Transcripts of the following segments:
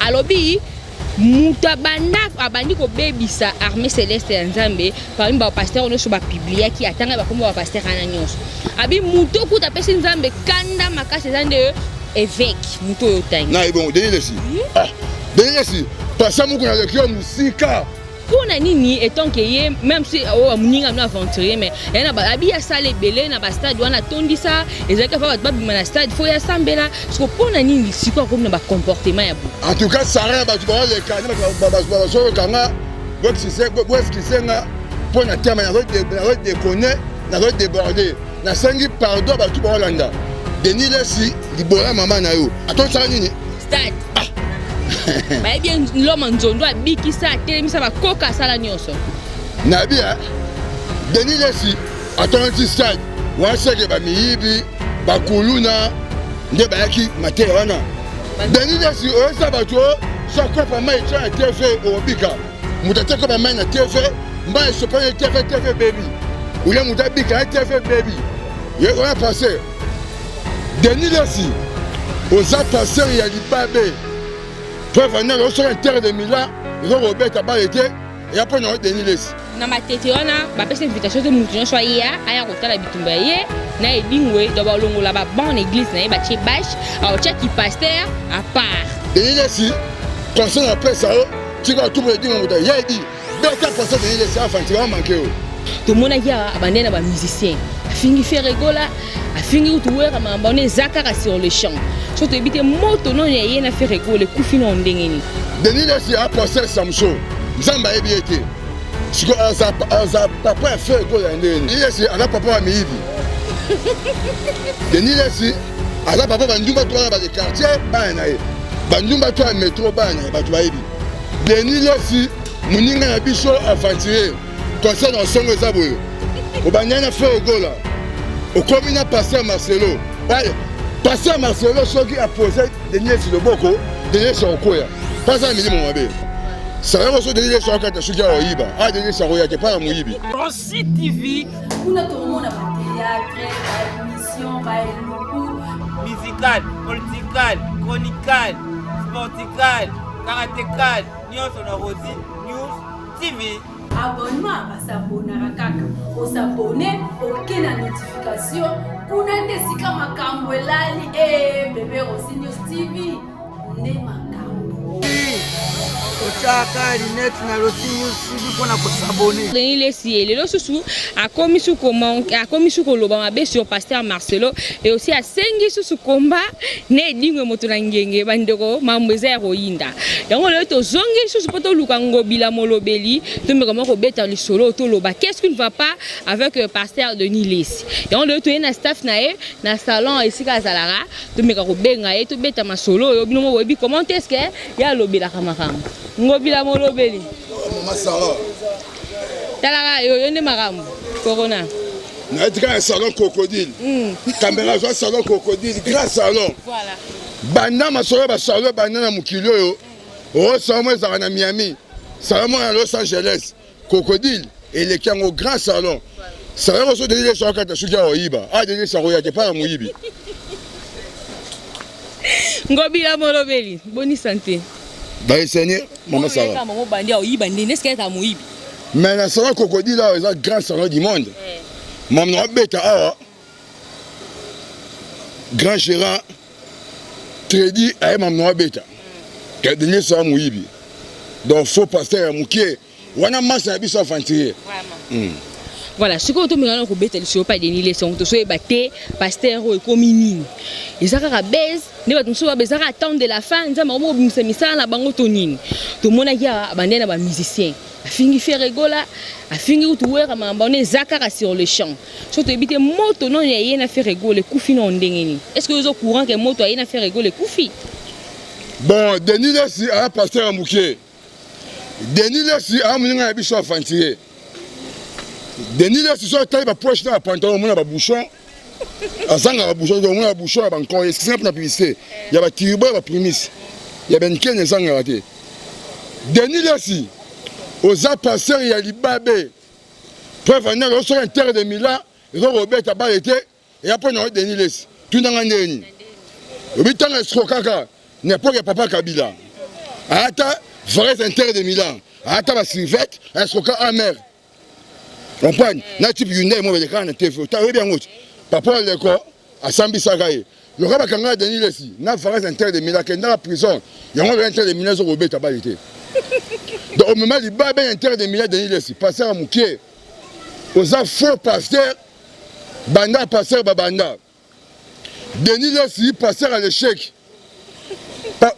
alobi mutabanda abandi ko bebisa armée céleste ya Nzambe parmi ba pasteur ono so ba publier ki atanga ba komba ba pasteur ana nyonso abi muto kuta pesi Nzambe kanda makasi zande évêque muto yotangi na bon Denis Lessi pasa muko na lekio musika kuna nini étant que ye même si o muninga no aventurier mais yana ba abi ya sale belé na ba stade wana tondisa ezaka fa ba bima na stade fo ya sambela parce que pona nini siko comme na ba comportement ya bu en tout cas ça rien ba tu ba le kanya ba so kanga donc si c'est nga pona tema na déconner na déborder na sangi pardon ba tu ba Hollanda Denis Lessi libola mama na yo attends ça nini stade bah bien l'homme en zone doit bikisa telemisa ba koka sala nyonso na bien Denis Lessi attends stade wa sege ba miyibi ba kuluna nde ba yaki matere wana Denis Lessi o sa ba to so ko pa mai cha TV o bika mutata ko ba mai na TV mba so pa TV baby ule mutabika TV baby ye on a passé Denis Lessi aux passeurs ya libabe pour venir au sur Inter de Milan ils ont Robert Abalete et après on a Denis Lessi na matete wana ba pesa invitation de mutu nyonso ya aya kotala bitumba ye na edingwe do ba longola ba bonne église na ba che bash au cha ki pasteur à part Denis Lessi concerne après ça tu vas tout le dire on va y dit beta pasteur Denis Lessi enfin tu vas manquer tout le monde ya abandonné ba musicien afingi faire rigola afingi utuwera mambone zakara sur le champ so to ebite moto non ye na faire rigola kufi no ndengeni Denis Lessi a passé Samson Nzamba ebiete siko aza papa fait rigola ndeni Denis Lessi ana papa wa miibi Denis Lessi ala papa bandumba to ba de quartier ba na ye bandumba to métro ba na ba to ba yebi Denis Lessi muninga na biso aventurier concerne songo zaboyo obanyana fait rigola au commune pasteur Marcelo. Pasteur Marcelo, ce qui a posé Denis Lessi le boko, Denis Lessi au Koya. Pas ça, minimum, abbé. Ça va aussi Denis Lessi au Kata, ce qui a au Iba. Ah, Denis Lessi au Koya, qui n'est pas à Mouibi. Rossi TV. On a tout le monde à théâtre, à émission, à musical, political, chronical, sportical, karatécal, news on a Rossi News TV. Abonnement à s'abonner à Kaka. On s'abonner, aucune notification. Kuna ndesika makambo elali bébé Rossi News TV. Ne makambo. Ochaka Linet na Rossi News TV pour na s'abonner. Denis Lessi lelo susu a commis sous comment a commis sous koloba mabe sur pasteur Marcelo et aussi a sengi sous combat ne dingwe moto na ngenge bandeko mambeza ya royinda yango lelo to zongi sous poto lukango bila molobeli to me comment ko beta le solo to loba qu'est-ce qui ne va pas avec pasteur Denis Lessi yango lelo to na staff na e na salon ici ka zalara to me ko benga e to beta masolo yo bino mo webi comment est-ce que ya lobela kamakam ngobila molobeli Maman Sarah. Talaka yo yende makambo corona. Na dit un salon crocodile. Caméra soit salon crocodile, grand salon. Voilà. Banda masolo ba salon banda na mukilo yo. Oh salon za na Miami. Salon à Los Angeles. Crocodile et les qui au grand salon. Salon so Denis Lessi Kata suja oyiba. Ah Denis Lessi oya ke pa muyibi. Ngobila molobeli, bonne santé. Bah Seigneur, Maman Sarah. Maman bandi oyiba ndene est-ce ta moyibi? Mais le salon crocodile là, c'est le grand salon du monde. Maman beta ah. Grand gérant Tredi ay maman beta. Que Denis Lessi muyibi. Donc faut passer à Mouké. Wana massa biso aventurier. Vraiment. Voilà, ce que tu me rends compte, c'est pas Denis Lessi, on te soit batté, pasteur ou communine. Ils ont la baisse, ne va te besoin attendre de la fin, ils ont maman bimse misa na bango tonine. Tout le monde a dit abandonné à musicien. A fini faire rigola, a fini utuwera mambone zakara sur le champ. So to ebite moto non ya yena faire rigoler kufi non ndengeni. Est-ce que vous êtes au courant que moto a yena faire rigoler kufi? Bon, Denis Lessi a pasteur à Mouké. Denis Lessi a muninga biso aventurier. Denis Lessi so taille ba poche na pantalon mona ba bouchon. Azanga ba bouchon do mona bouchon ba encore est-ce que c'est pour la publicité. Il y a ba tiribo ba prémisse. Il y a ben ken zanga raté. Denis Lessi aux passeurs il y a libabe. Pour venir au sur Inter de Milan, ils ont Robert Abalete et après on a Denis Lessi. Tout dans ndeni. Obitanga escrokaka n'importe papa Kabila. ata Forest Inter de Milan ata ba Sylvette eskoka amer comprendre na type Hyundai mo beleka na TV ta bien ngoti papa leko asambi sakaye le raba kanga Denis Lesi na Forest Inter de Milan kenda la prison yango Inter de Milan zo robeta balité donc au moment du bas Inter de Milan Denis Lesi passer à Moukié aux faux pasteur banda passer babanda Denis Lesi passer à l'échec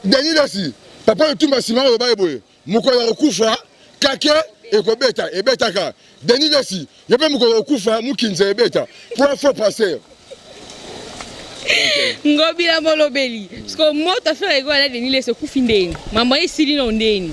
Denis Lesi papa tout massima le baye boye mukola okufa kake ekobeta ebetaka Denis Lesi yebe mukola okufa mukinze ebeta pour faux passer ngobila molobeli parce que moto faire ego ala Denis Lesi okufi ndeni mama isili no ndeni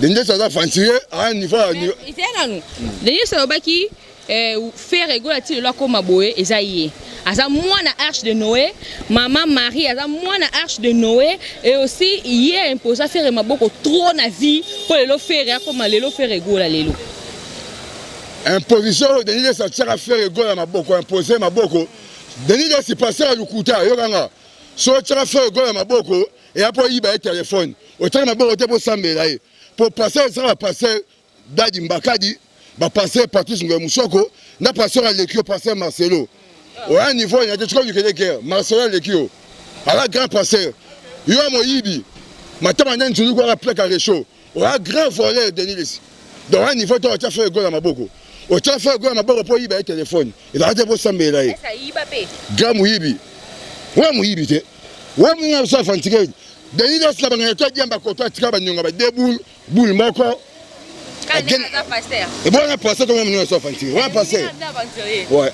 Denis Lesi a fantier à un niveau itena Denis Lesi obaki faire ego la ti lo koma boye ezaye aza mwana arche de Noé maman Marie aza mwana arche de Noé et aussi il est imposé à faire maboko trop na vie pour le faire comme le faire ego la lelo imposition Denis Lesi a tira faire ego la maboko imposer maboko Denis Lesi passer à lukuta yokanga so tira faire ego la maboko et après il ba téléphone au tira maboko te pour sambela pour passer ça va passer Dadi Mbakadi va passer Patrice Ngoumusoko na passer à l'équipe passer Marcelo au un niveau il y a des choses que guerre Marcelo l'équipe à la grand passeur yo moyibi matama nani tulu kwa plaque à réchaud au un grand voleur Denis Lesi dans un niveau tu as fait goal à maboko au tu as fait goal à maboko pour y ba téléphone il va te pour sambela ça yiba pe grand moyibi ouais moyibi te ouais mon ça fantique Denis Lesi la banga to diamba ko to tika banyonga ba deboul boule moko et bon on a passé comme on ça fantique on a passé ouais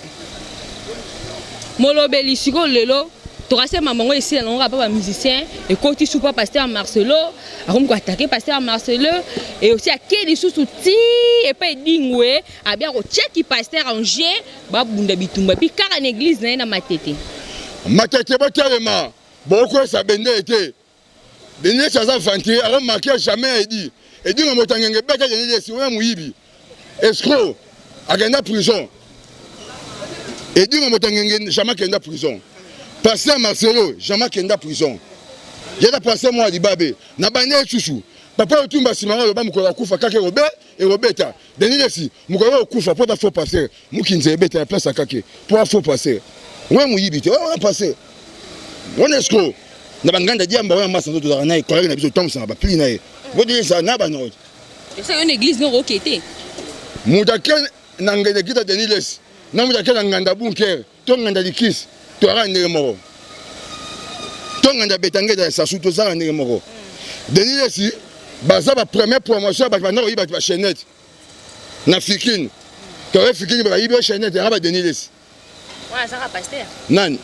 molobeli siko lelo torase mamango ici on va pas musicien et côté sous pas pasteur Marcelo akom ko attaquer pasteur Marcelo et aussi à quel sous ti et pas dingwe a bien ko check pasteur Angers ba bunda bitumba puis car en église na matete ba telema boko sa bende été Denis Lesi a fanti a remarqué jamais dit et dit mo tangenge beka Denis Lesi wa muyibi escroc a gagné prison et dit mo tangenge jamais kenda prison passer Marcelo jamais kenda prison yeda passer moi Libabé na bane chuchu papa otumba simanga lo ba mukola kufa kake robe et robeta Denis Lesi mukola kufa pour ta faux passer mukinze ebeta la place akake pour faux passer wa muyibi te on a passé on escroc na banganda diamba wana masa ndoto za nayi koleka na biso Thompson ba pli nayi bodi ça na ba no c'est une église non roquetée mudake na ngende kita Denis Lesi na mudake na nganda bunker to nganda likis to ara ndenge moko to nganda betange da sasu to za ndenge moko Denis Lesi baza ba première promotion ba na oyiba ba chaînette na fikine to fikine ba yiba chaînette ya ba Denis Lesi ouais ça va pasteur nani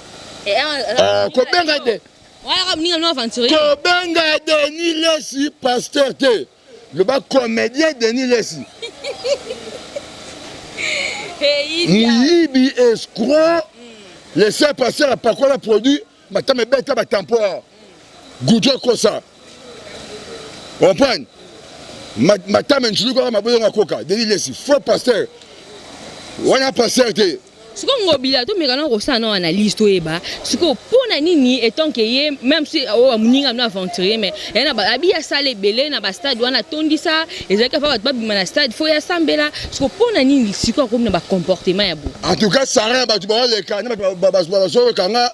ko benga de Kobenga Denis Lesi pasteur te le bas comédien Denis Lesi muyibi escroc laissez passer la parole à produit matame beta ba temporaire goudre ko ça comprendre matame njulu ko maboyo ngakoka Denis Lesi faux pasteur wana pasteur te siko ngobila to mekana ko sana analyse to eba siko pona nini etant que ye même si o amuninga no aventurier mais ena ba abia sale belé na ba stade wana tondisa ezaka fa ba bima na stade faut ya sambela siko pona nini siko ko na ba comportement ya bo en tout cas ça ba tu ba le kana ba so kanga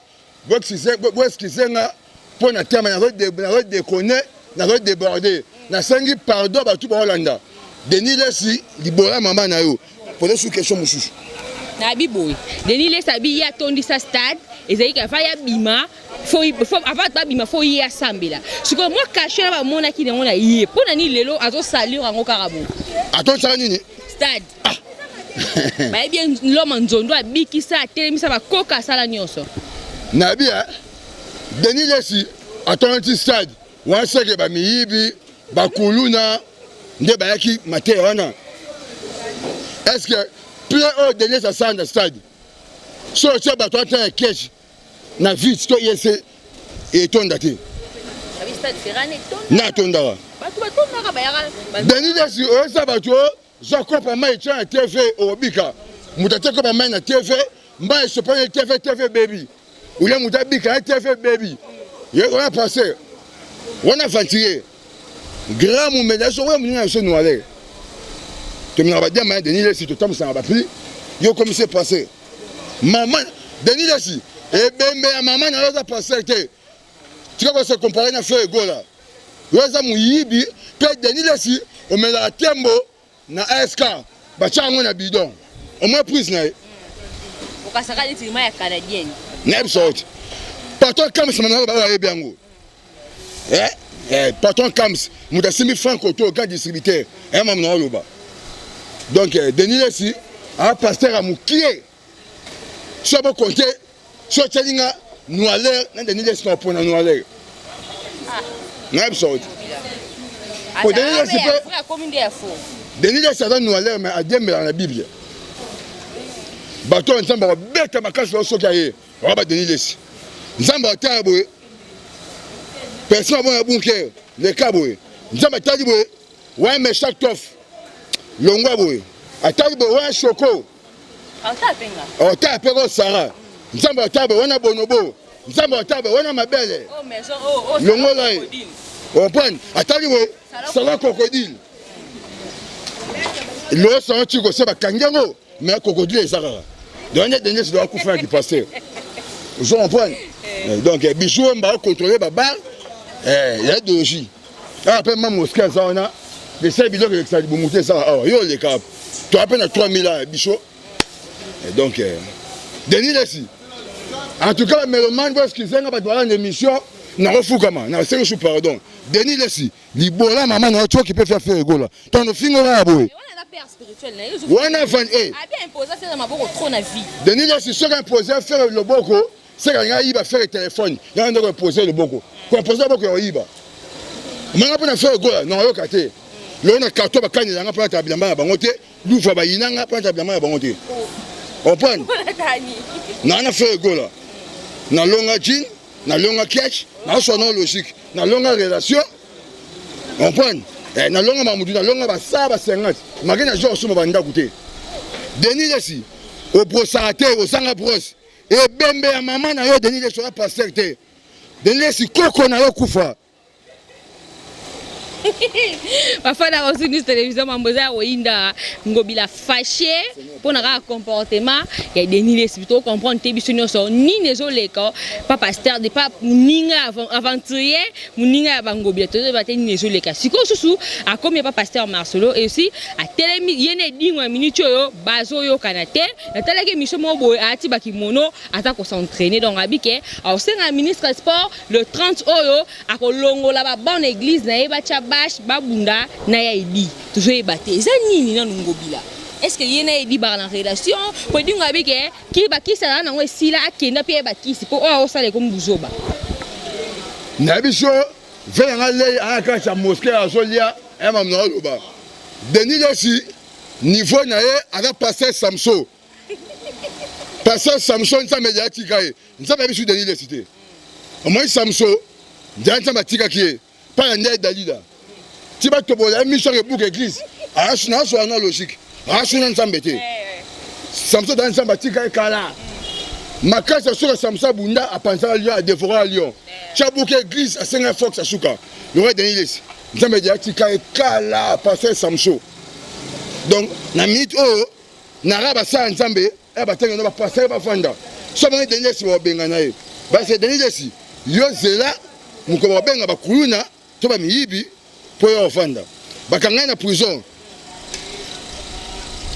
boxisenga pona tema na déconner na déborder na sangi pardon ba tu ba Hollanda Denis Lesi libola mama na yo pour sous question mususu na biboy Denis Lesi abi ya tondisa stade ezali ka fa ya bima faut avant ba bima faut ya sambela siko moi caché na ba mona ki na ye pona ni lelo azo salir ngo karabo ato sala nini stade ba bien l'homme nzondo abikisa telemisa ba koka sala nyonso na bia Denis Lesi atonti stade wa seke ba miyibi ba kuluna nde ba yaki mate wana est-ce que plein au Denis Lesi ça dans stade so tu ba toi un cash na vite to yese et tonda te abi stade serane na tonda wa ba tonda ka ba ya Denis Lesi o sa ba to zo ko pa mai cha TV obika mutate ko pa mai na TV mba se pa TV baby ule mutabika TV baby ye on a passé on a fatigué grand moumena so ouais mouna so noalé to mina ba dia ma Denis Lessi to tam ça ba pli yo comme c'est passé maman Denis Lessi et bembe ya maman na za passer te tu vas se comparer na feu ego là yo za muyibi pe Denis Lessi o mela tembo na SK ba chango na bidon au moins prise na o kasaka ni tima ya canadienne n'aime sorte patron comme ça maintenant ba ya biango patron Kams, nous avons 6 francs au grand distributeur. Donc, Denis Lessi, un pasteur à Moukié. Si on compter, si on a nous allons, Denis Lessi n'a pas nous allons. N'est-ce pas? Denis Lessi a nous allons, mais à Dieu, mais dans la Bible. Bateau, nous avons bête à ma casse, nous avons Denis Lessi. Nous avons taboué. Personne n'a bon cœur, les caboués. Nous avons dit, ouais, mais chaque tof, l'ongaboué. Attendez, ouais, choco. On t'a appelé Sarah. Nous avons dit, on a bonobo. Nous avons dit, on a ma belle. Oh, mais oh, l'ongola. On prend. Attendez, ça va crocodile. L'eau, c'est un truc, c'est pas kangango. Mais crocodile et Sarah. Donc, il y a des gens qui doivent couper qui passent. Vous comprenez? Donc, Bichou, on va contrôler la barre. Il y a de logis. Après, même au scan, on a des 5 bidons qui sont montés. Il y a les caps. Tu as à peine 3000 ans, Bichot. Donc, Denis Lessi. En tout cas, le mélomane, parce qu'ils ont une émission, n'a pas fou comment. N'a pas fait pardon. Denis Lessi, Libola, maman, n'a pas qui peut faire ego là. Ton film là, aboué. On a père spirituel. On a fan. A bien imposé faire ma beaucoup trop na vie. Denis Lessi, ce qu'il a imposé faire le boko, c'est qu'il va faire le téléphone. Il a imposé le boko. Quand on pose le boko, il va. Mais on a fait ego là, non, on a caté. Là, on a carton, on a cané, on a pris un tablier à bangoté. Nous, on a pris un tablier à bangoté. On prend. Non, on a fait ego là. Na longa jean, na longa cash, na sono logique, na longa relation. On prend. Na longa mamoudou, na longa basa ba 50. Magana jo so banda goûter. Denis Lessi, au brossate, au sanga brosse. Et bembe ya maman na yo Denis Lessi na passer te. Denis Lessi koko na yo kufa. Bafana aussi nous télévision mamboza oinda ngobila fâché pour na comportement ya Denis Lessi plutôt comprendre te biso nyonso ni nezoleka pas pasteur de pas ninga aventurier muninga bangobila to ba te nezoleka siko susu a comme pas pasteur Marcelo et aussi a telemi yene dingwa minute yo bazo yo kanate na talaki miso mo boy ati bakimono ata ko s'entraîner donc abike au sein ministre sport le 30 oyo a ko longola ba bonne église na eba babunda na ya idi toujours baté za nini na ngobila est-ce que yena idi ba na relation ko dinga bike ki ba kisa na ngo sila akenda pe ba kisi po o sale ko mbuzoba na biso venga le aka cha mosquée azolia e mam na loba Denis Lessi niveau na ye ala passer Samson ça médiatique ça ba biso Denis Lessi te au moins Samson janta matika ki pas un aide Dalida. Tu vas te poser un mission de bouc église. Ah, je n'ai pas logique. Ah, je n'ai pas embêté. Samson dans un bâtiment et Kala. Ma casse sur le Samson Bunda a pensé à Lyon, à dévorer à Lyon. Tu as bouc église à 5 fois que ça souka. Le roi Denis Lessi. Nous avons dit que Kala passé Samson. Donc, la minute où Naraba sa ensemble, elle va tenir passer par Fanda. Seulement Denis Lessi va bien gagner. C'est Denis Lessi. Yo zela, nous commençons bien à Kuluna. Tu vas miyibi pour y offendre. Bakanga na prison.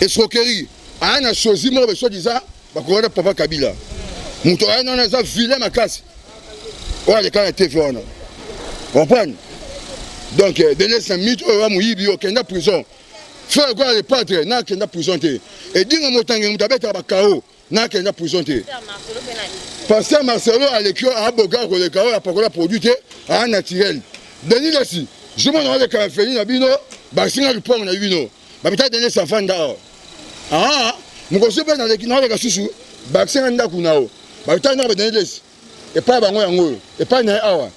Escroquerie. A na choisi mo beso disant bakola papa Kabila. Muto ana na za vilain makasi. Oya le kana TV ona. Comprendre? Donc Denis na mythe o muyibi o kenda prison. Frère quoi le pâtre na kenda prison te. Et dinga motange mutabeta bakao na kenda prison te. Pasteur Marcelo à l'école à Boga ko le kao a pakola produit te a naturel. Denis Lessi, je m'en vais à faire une abino, basinga le pont na bino. Ba bita Denis sa fanda. Ah, mon conseil dans les kinao les gasusu, basinga ndaku nao. Ba bita na Denis Lessi. Et pas bango yango, et pas na awa.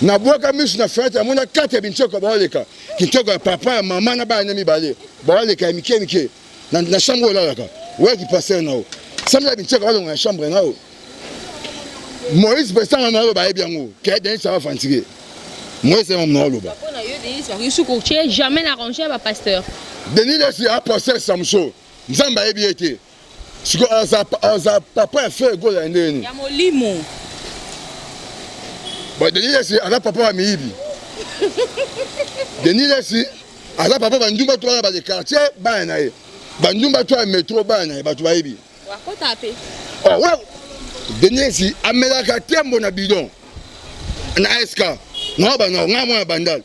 Na boka misu na fête, amona 4 binchoko ba leka. Kinchoko papa maman na ba na mi balé. Ba leka mike. Na chambre là là. Ouais qui passait nao. Samla binchoko ba na chambre nao. Moïse Bessan na ba biango, que Denis ça va fatiguer. Moi c'est mon nom là-bas. jamais l'arranger à pasteur. Denis Lessi a pasteur Samson. Nzamba ebi été. Siko aza papa fait go la ndeni. Ya molimo. Bon Denis Lessi ala papa wa miibi. Denis Lessi ala papa bandumba to ba de quartier ba na ye. Bandumba to métro ba na ye ba to ba ebi. Wa ko taper. Oh ouais. Denis Lessi amelaka tembo na bidon. Na SK. Non ba non nga bandal.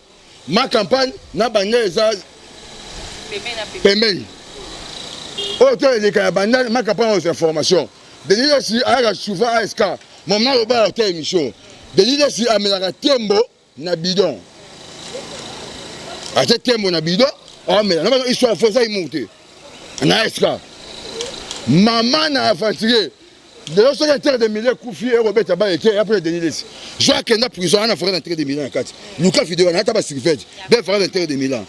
Ma campagne na bandal za pemeni. Oh, tu as dit que ma campagne aux informations. Denis Lessi a souvent ASK. Mon nom est au hôtel émission. Denis Lessi a mis la tembo na bidon. A cette tembo na bidon. Oh, mais la histoire faut ça y monter. Na ASK. Maman n'a aventuré. De l'autre côté de milliers Koufi et Robert Tabar et après Denis Lessi. Je crois qu'il y a prison à faire l'entrée de Milan. Lucas Fideo n'a pas si fait. Bien faire l'entrée de Milan.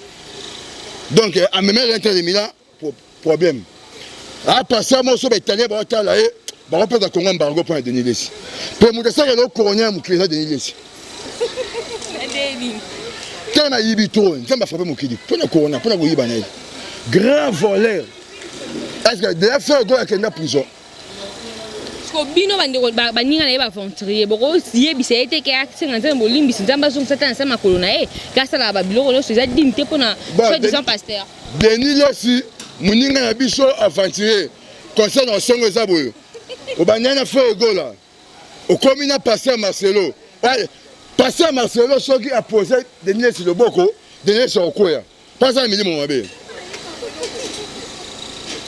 Donc, à me mettre l'entrée de Milan, problème. Ah, passer à mon saut, italien, on va pas Congo embargo pour Denis Lessi. Pour moi, ça, il y a le coroner qui est Denis Lessi. Quand on a eu trop, quand on a frappé mon crédit, pour le coroner, pour le Ibanais. Grand voleur. Est-ce que de la faire go à la prison? Bino baninga na aventurier boko sie bisete ke action nzambe bolimbi nzamba zo satana sama kolona kasa la babiloko no seza dimte pona soit disant pasteur. Denis Lessi muninga na biso aventurier conseil na songo za boyo. Obanyana fait gola. Au commune pasteur Marcelo. Pasteur Marcelo soki a posé Denis Lessi le boko, Denis Lessi okoya. Pas ça mili mon mabe.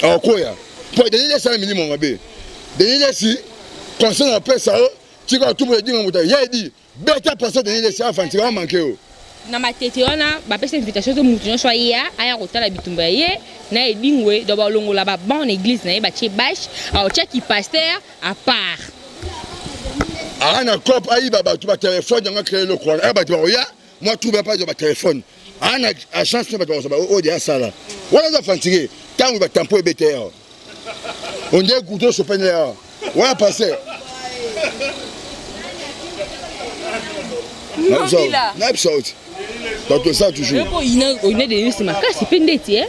Okoya. Pour Denis Lessi mili mon mabe. Denis Lessi, conseil na pesa o, tu vas tout le dire en mouta. Il dit, bêta passer Denis Lessi avant tu vas manquer o. Na matete wana ba pesa invitation to mutu no soya aya kotala bitumba ye na edingwe do ba longola ba bonne église na ye ba che bâche a ocha ki pasteur à part. Ana cop ayi baba tu ba téléphone nga créer le courant. Ba tu oya, moi tout ba pas de ba téléphone. Ana a chance ba to ba o dia sala. Wala za fantiguer, tant ba tempo BTR. On dit couteau sur peine là. Ouais, passé. N'absous. Donc ça toujours. Il a des listes ma casse pendeti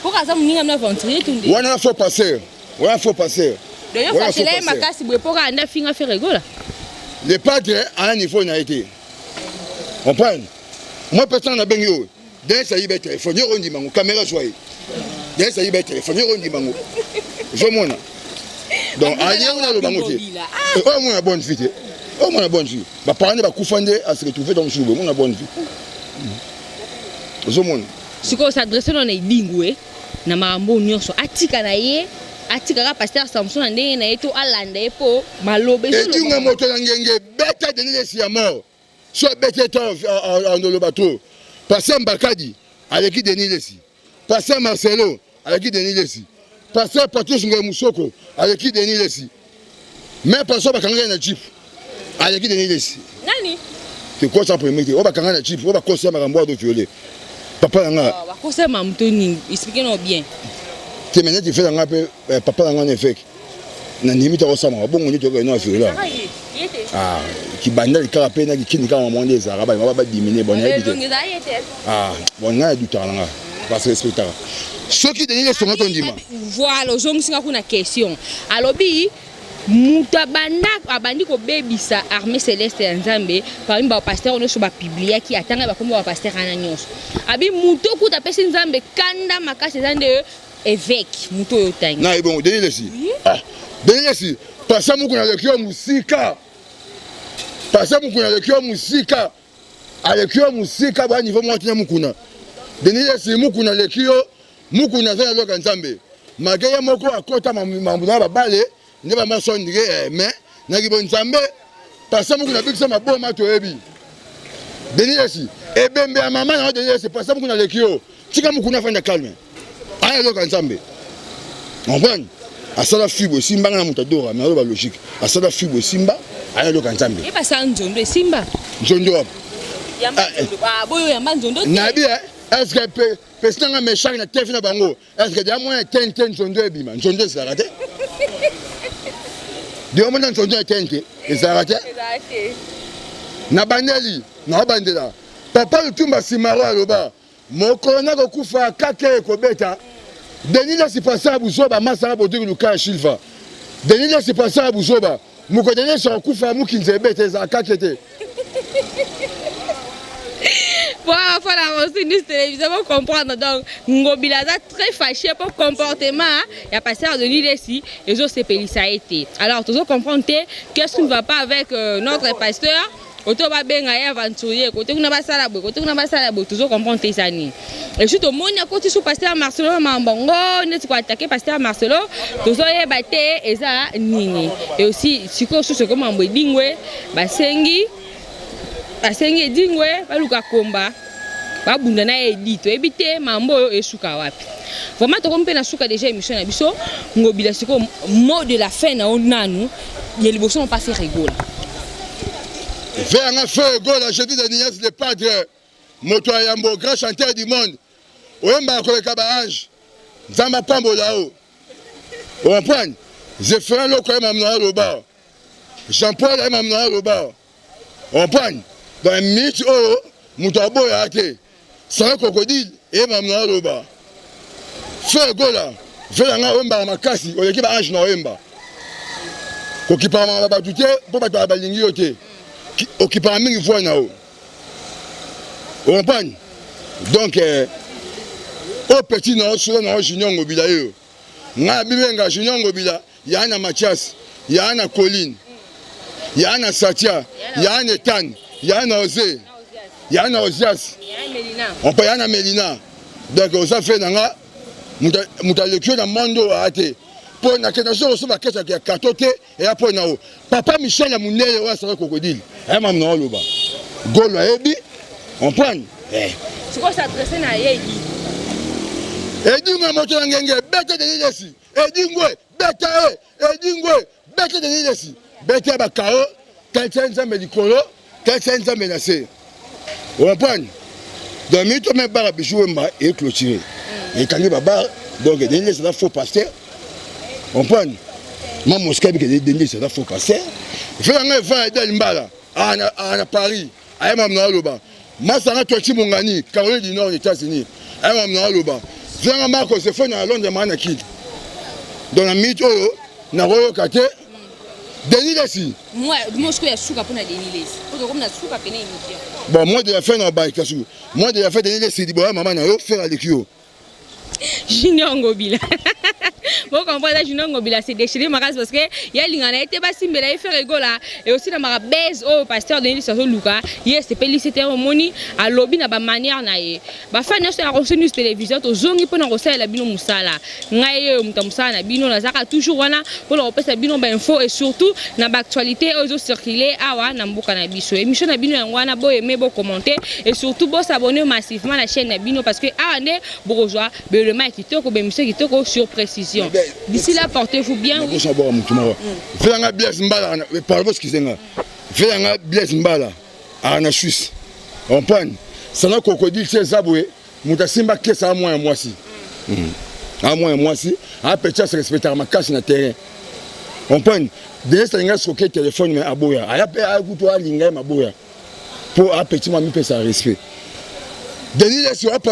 Pour ça mon na aventurier tout. Ouais, il faut passer. Ouais, il faut passer. D'ailleurs, passer là ma casse pour anda finga faire rigolo. Les padres à un niveau n'a été. On prend. Moi personne n'a bien eu. Dès ça y est téléphone, on dit mon caméra soyez. Dès ça y est téléphone, on dit mon. Je m'en. Donc allez on a le bangoté. Oh moi la bonne fille. Oh moi la bonne fille. Ba parents ba kufande à se retrouver dans le soubo, moi la bonne fille. Je m'en. Si qu'on s'adresse dans les dingwe na mambo nyonso atika na ye atika ka pasteur Samson ndenge na yeto alanda epo malobe so. Et tu me moto na ngenge beta Denis Lessi ya mort. So beta en le bateau. Pasteur Mbakadi avec qui Denis Lessi. Pasteur Marcelo avec qui Denis Lessi. Pasteur Patrice Moussoko avec qui Denis Lessi. Mais pasteur Bakanga na jeep avec qui Denis Lessi. Nani? C'est quoi ça premier? On va Bakanga na jeep, on va conseiller marambo de violer. Papa nga. Wa conseiller mamtoni, expliquez-nous bien. Tu maintenant tu fais nga papa nga na fait. Na limite au sama bon on dit que non affaire là. Ah, qui bandal karape na qui nika monde des arabes, on va diminuer bon habité. Ah, bon nga du temps là. Parce que respecter. Ce qui Denis Lessi sont ndima. Voilà, aujourd'hui singa kuna question. Alobi mutabanda abandi ko bebisa armée céleste ya Nzambe parmi ba pasteur ono so ba publier ki atanga ba komba ba pasteur ana nyonso. Abi muto kuta pesi Nzambe kanda makasi zande évêque muto yo tangi. Na bon Denis Lessi. Ah, Denis Lessi pasa muku na lekio musika. Pasa muku na lekio musika. Alekio musika ba niveau mwati mukuna. Denis Lessi muku na lekio muku na zana loka Nzambe. Magaya moko akota mambu na babale ne ba maso ndike mais na kibo Nzambe pasa muku na bikisa maboma to ebi. Denis Lessi ebembe ya mama na Denis Lessi pasa muku na lekio tika muku na fanda calme. Aya loka Nzambe. On prend asala fibo simba na mutadora mais ba logique. Asala fibo simba aya loka Nzambe. E pasa nzondo simba. Nzondo. Yamba ah boyo yamba nzondo. Na bien est-ce que personne me charge na tef na bango est-ce que dia moins tente nzondo ebima nzondo c'est raté. Dia moins nzondo tente c'est raté. Na bandeli na bandela Papa Lutumba Simaro aloba. Mokona kokufa kake kobeta. Denis là c'est passé à Bouzoba masa bodo luka Silva. Denis là c'est passé à Bouzoba. Mokodene so kufa mukinze bete za kakete. Pour la télévision pour comprendre donc Ngobila très fâché pour comportement il y a passé à Denis Lessi et autres c'est ça a été. Alors toujours comprendre qu'est-ce qui ne va pas avec notre pasteur. Auto ba benga ya aventurier côté kuna basala boy côté kuna basala boy toujours comprendre ça ni et surtout au monde côté sous pasteur Marcelo Mambongo net ko attaquer pasteur Marcelo toujours ye baté eza nini et aussi siko sous comme Mambo Dingwe basengi Dingwe baluka komba babunda na edito ebité mambo esuka wapi vraiment to kompe na suka déjà émission na biso Ngobila siko mot de la fin na onanu ye liboso on passe rigola. Vers un feu gola jeudi de Nias le padre Moto Yambo grand chanteur du monde Oemba ko kabaange Zamba pambo là-haut. On comprend. Je ferai le quand même dans le bar. Jean-Paul est même dans le bar. On comprend. Dans un minute oh Moutabo a été. Sans crocodile et même dans le bar. Feu gola. Vers un Oemba makasi o l'équipe ange na Oemba. Ko ki pa ma ba douter pour ba balingi yote. Occupé à mille fois là-haut. On comprend? Donc, au petit non, sur le Junior Ngobila, il y a un Junior Ngobila, il y a un Mathias, il y a un Colline, il y a un Satia, il y a un Ethan, il y a un Osé, il y a un Osias, on peut y avoir un Mélina. Donc, on s'est fait dans la lecture dans le monde à athée. Pour la question de la question qui a catoté et après na papa Michel Amounele wa sera crocodile et mam na loba golo ebi on prend C'est quoi s'adresser na yedi edi nga moto ngenge bete de lesi edi ngwe bete de lesi bete ba kao quelqu'un médicolo quelqu'un menacé on prend donc mito me bara bijou mba et clôturer et quand il baba donc de lesi là faut passer. On prend. Moi, mon scabi qui est dénié, c'est là faux passer. Fais un effort d'Alimbala à Paris, à Mamnaloba. Moi, ça a touché mon gani, Caroline du Nord des États-Unis, à Mamnaloba. Fais un marque, c'est fait dans Londres de Manakid. Dans la mythe, na Royo Kate, Denis Lessi. Moi, je suis souka pour Denis Lessi. Comme na souka peine émission. Bon, moi, de la fin, dans Baïkassou. Moi, de la fin, Denis Lessi, dit, bon, maman, na faire avec eux. Junior Ngobila. Vous comprenez, Junior Ngobila c'est déchiré parce que il y a l'ingana été basimbela il fait rigola et aussi dans ma baise au pasteur Denis Sassou Luka hier c'est félicité au moni à lobby na ba manière na ye ba fa na sur la télévision to zongi pona ko sala bino musala ngai mutamusala na bino na zaka toujours wana pour le repasser bino ba info et surtout na ba actualité aux circuler awa na mboka na biso émission na bino wana bo aimer bo commenter et surtout bo s'abonner massivement à la chaîne na bino parce que ande bourgeois le mic qui toko be monsieur qui toko sur précision. D'ici là, portez-vous bien. Oui. Fais un Blaise Mbala, parle-moi ce qu'ils ont. Fais un Blaise Mbala en Suisse. On prend. Ça n'a crocodile, c'est Zaboué. Moutasimba, qu'est-ce que ça a moins moi si. À moins moi si. À petit, c'est respecter ma casse sur le terrain. On prend. Déjà, c'est un gars qui téléphone, mais à Boya. À la paix, à Goutoua, Lingay, à Boya. Pour un petit, moi, je ça respect. Denis,